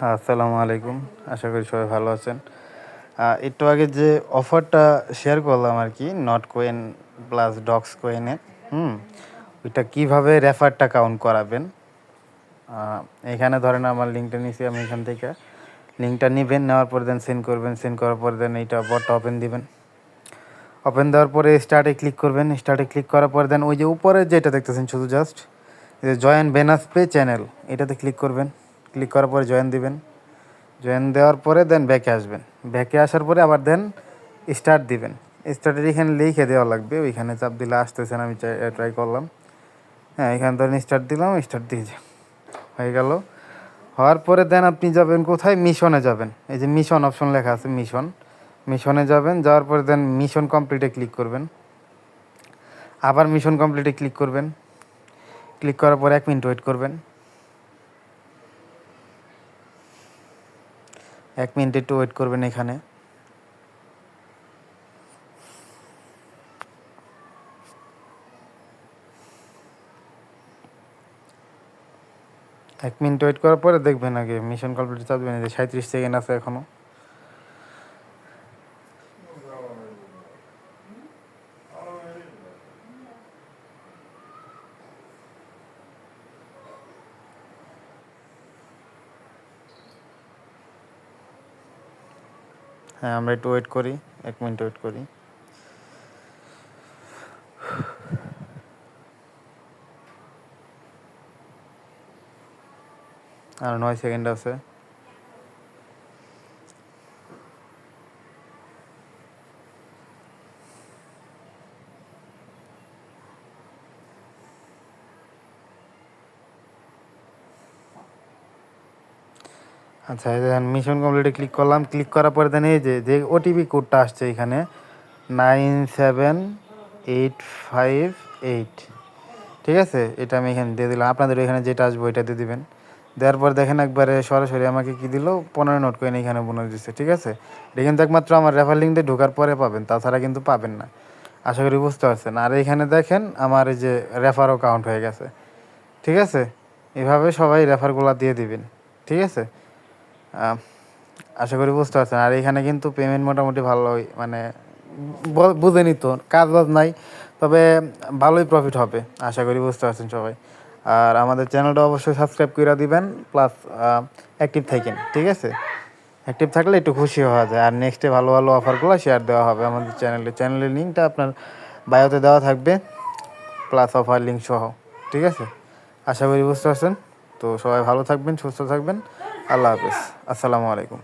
আসসালামু আলাইকুম। আশা করি সবাই ভালো আছেন। একটু আগে যে অফারটা শেয়ার করলাম আরকি নট কয়েন প্লাস ডক্স কয়েনের, হুম? ওইটা কিভাবে রেফারটা কাউন্ট করাবেন? আ এখানে ধরেন আমার লিঙ্কটা নিছি আমি এখান থেকে। লিঙ্কটা নিবেন, নেওয়ার পর দেন সেন্ড করবেন। সেন্ড করার পর দেন এইটা বটটা ওপেন দিবেন। ওপেন দেওয়ার পরে স্টার্টে ক্লিক করবেন। স্টার্টে ক্লিক করার পর দেন ওই যে উপরে যেটা দেখতেছেন শুধু জাস্ট এই যে জয়েন বেনাস পে চ্যানেল এটাতে ক্লিক করবেন। ক্লিক করার পরে জয়েন দিবেন। জয়েন দেওয়ার পরে দেন ব্যাকে আসবেন। ব্যাকে আসার পরে আবার দেন স্টার্ট দিবেন। স্টার্টের এখানে লিখে দেওয়া লাগবে, ওইখানে চাপ দিলে আসতেছে না, আমি ট্রাই করলাম। হ্যাঁ, এখানে ধরেন স্টার্ট দিলাম, স্টার্ট দিয়ে হয়ে গেল। হওয়ার পরে দেন আপনি যাবেন কোথায়, মিশনে যাবেন। এই যে মিশন অপশন লেখা আছে মিশন, মিশনে যাবেন। যাওয়ার পরে দেন মিশন কমপ্লিটে ক্লিক করবেন। আবার মিশন কমপ্লিটে ক্লিক করবেন। ক্লিক করার পর 1 মিনিট ওয়েট করবেন। 1 মিনিট একটু ওয়েট করবেন এখানে। এক মিনিট ওয়েট করার পরে দেখবেন আগে মিশন কমপ্লিট চাপবেন, এই যে 37 সেকেন্ড আছে এখনও। হ্যাঁ, আমরা একটু ওয়েট করি, 1 মিনিট ওয়েট করি। আর 9 সেকেন্ড আছে। আচ্ছা, এই দেখেন মিশন কমপ্লিটে ক্লিক করলাম। ক্লিক করার পরে দেন এই যে ওটিপি কোডটা আসছে এখানে 97858, ঠিক আছে? এটা আমি এখানে দিয়ে দিলাম। আপনাদের এখানে যেটা আসবে ওইটা দিয়ে দিবেন। দেওয়ার পর দেখেন একবারে সরাসরি আমাকে কী দিল, 15 নোট কয়েন এখানে বোনাস দিচ্ছে, ঠিক আছে? এটা কিন্তু একমাত্র আমার রেফার লিঙ্ক দিয়ে ঢোকার পরে পাবেন, তাছাড়া কিন্তু পাবেন না। আশা করি বুঝতে পারছেন। আর এইখানে দেখেন আমার এই যে রেফারও কাউন্ট হয়ে গেছে, ঠিক আছে? এভাবে সবাই রেফারগুলো দিয়ে দিবেন, ঠিক আছে? আশা করি বুঝতে পারছেন। আর এখানে কিন্তু পেমেন্ট মোটামুটি ভালোই, মানে বুঝেনি তো, কাজ বাজ নাই, তবে ভালোই প্রফিট হবে। আশা করি বুঝতে পারছেন সবাই। আর আমাদের চ্যানেলটা অবশ্যই সাবস্ক্রাইব করে দিবেন, প্লাস অ্যাক্টিভ থাকেন, ঠিক আছে? অ্যাক্টিভ থাকলে একটু খুশি হওয়া যায়। আর নেক্সটে ভালো ভালো অফারগুলো শেয়ার দেওয়া হবে আমাদের চ্যানেলের লিঙ্কটা আপনার বায়োতে দেওয়া থাকবে, প্লাস অফার লিঙ্ক সহ, ঠিক আছে? আশা করি বুঝতে পারছেন। তো সবাই ভালো থাকবেন, সুস্থ থাকবেন। আল্লাহ হাফেজ। আসসালামু আলাইকুম।